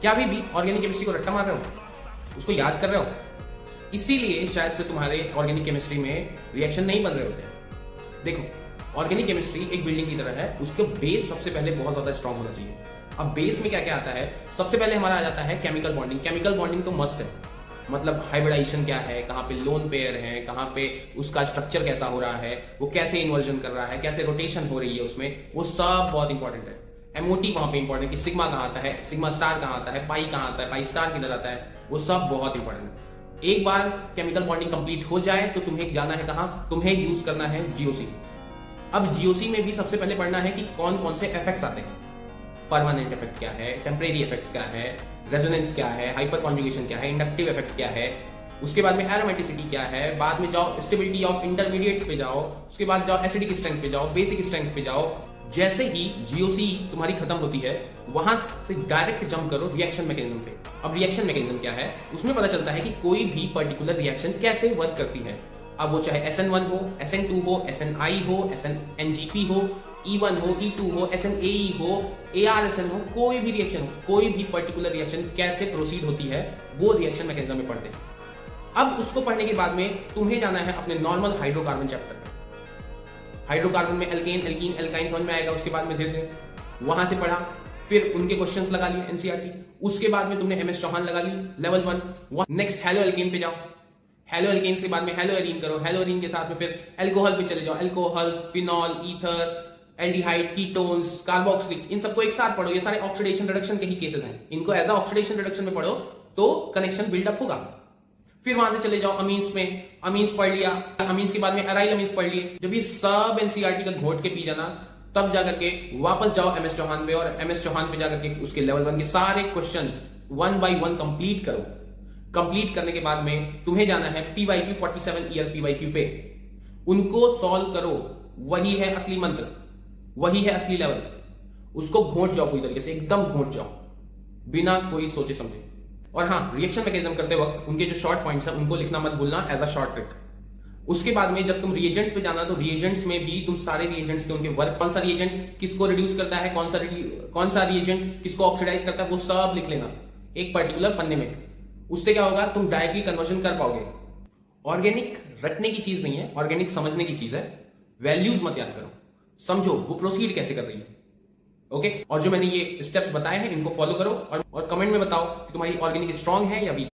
क्या अभी भी ऑर्गेनिक केमिस्ट्री को रट्टा मार रहे हो, उसको याद कर रहे हो? इसीलिए शायद से तुम्हारे ऑर्गेनिक केमिस्ट्री में रिएक्शन नहीं बन रहे होते। देखो, ऑर्गेनिक केमिस्ट्री एक बिल्डिंग की तरह है, उसके बेस सबसे पहले बहुत ज्यादा स्ट्रांग होना चाहिए। अब बेस में क्या क्या आता है? सबसे पहले हमारा आ जाता है केमिकल बॉन्डिंग। केमिकल बॉन्डिंग तो मस्ट है, मतलब हाइब्रिडाइजेशन क्या है, कहाँ पे लोन पेयर है, कहाँ पे उसका स्ट्रक्चर कैसा हो रहा है, वो कैसे इन्वर्जन कर रहा है, कैसे रोटेशन हो रही है उसमें, वो सब बहुत इंपॉर्टेंट है। एमओटी वहां पे इंपॉर्टेंट है कि सिग्मा कहाँ आता है, सिग्मा स्टार कहाँ आता है, पाई कहाँ आता है, पाई स्टार किधर आता है, वो सब बहुत इंपॉर्टेंट है। एक बार केमिकल बॉन्डिंग कंप्लीट हो जाए तो तुम्हें जाना है कहाँ? तुम्हें यूज करना है जीओसी। अब जीओसी में भी सबसे पहले पढ़ना है कि कौन कौन से इफेक्ट्स आते हैं। परमानेंट इफेक्ट क्या है, टेम्परेरी इफेक्ट्स क्या है, रेजोनेंस क्या है, हाइपर कॉन्जुगेशन क्या है, इंडक्टिव इफेक्ट क्या है, उसके बाद में एरोमेटिसिटी क्या है, बाद में जाओ स्टेबिलिटी ऑफ इंटरमीडिएट्स पे जाओ, उसके बाद जाओ एसिडिक स्ट्रेंथ पे जाओ, बेसिक स्ट्रेंथ पे जाओ। जैसे ही जीओसी तुम्हारी खत्म होती है, वहां से डायरेक्ट जंप करो रिएक्शन मैकेनिज्म पे। अब रिएक्शन मैकेनिज्म क्या है, उसमें पता चलता है कि कोई भी पर्टिकुलर रिएक्शन कैसे वर्क करती है। अब वो चाहे SN1 हो, SN2 हो, SNI हो, SNNGP हो, E1 हो, E2 हो, SNAE हो, ARSN हो, कोई भी रिएक्शन हो, कोई भी पर्टिकुलर रिएक्शन कैसे प्रोसीड होती है, वो रिएक्शन मैकेनिज्म में पढ़ते हैं। अब उसको पढ़ने के बाद में तुम्हें जाना है अपने नॉर्मल हाइड्रोकार्बन चैप्टर में। हाइड्रोकार्बन में एल्केन, एल्कीन, एल्काइन समझ में आएगा, उसके बाद में धीरे धीरे वहां से पढ़ा, फिर उनके क्वेश्चंस लगा लिए एनसीईआरटी। उसके बाद में तुमने MS चौहान लगा ली लेवल 1। नेक्स्ट हेलो एल्केन पे जाओ, हेलो एल्केन के बाद में हेलो एरीन करो, हेलो एरीन के साथ में फिर एल्कोहल पे चले जाओ, alcohol, phenol, ether, aldehyde, ketones, carboxylic, इन सबको एक साथ पढ़ो। ये सारे ऑक्सीडेशन रिडक्शन के ही केसेस हैं, इनको एज अ ऑक्सीडेशन रिडक्शन में पढ़ो तो कनेक्शन बिल्डअप होगा। फिर वहां से चले जाओ अमीन्स में, अमीन्स पढ़ लिया, अमीन्स के बाद में एराइल अमीन्स पढ़ लिए। जब ये सब एनसीईआरटी का घोट के पी जाना, तब जाकर के वापस जाओ MS चौहान पे, और MS चौहान पे जाकर के उसके लेवल 1 के सारे क्वेश्चन 1 by 1 कंप्लीट करो। कंप्लीट करने के बाद में तुम्हें जाना है PYQ 47 ईयर PYQ पे, उनको सॉल्व करो। वही है असली मंत्र, वही है असली लेवल। उसको घोट जाओ, पूरी तरीके से एकदम घोट जाओ, बिना कोई सोचे समझे। और हाँ, रिएक्शन मैकेनिज्म करते वक्त उनके जो शॉर्ट पॉइंट्स हैं उनको लिखना मत भूलना एज अ शॉर्ट ट्रिक। उसके बाद में जब तुम रिएजेंट्स पे जाना, तो रिएजेंट्स में भी तुम सारे रिएजेंट्स के उनके वर्क, कौन सा रिएजेंट किसको रिड्यूस करता है, कौन सा रिएजेंट किसको ऑक्सीडाइज करता है, वो सब लिख लेना एक पर्टिकुलर पन्ने में। उससे क्या होगा, तुम डायरेक्टली कन्वर्जन कर पाओगे। ऑर्गेनिक रटने की चीज नहीं है, ऑर्गेनिक समझने की चीज है। वैल्यूज मत याद करो, समझो वो प्रोसीड कैसे कर रही है। ओके, और जो मैंने ये स्टेप्स बताए हैं इनको फॉलो करो, और कमेंट में बताओ कि तुम्हारी ऑर्गेनिक स्ट्रांग है या वीक।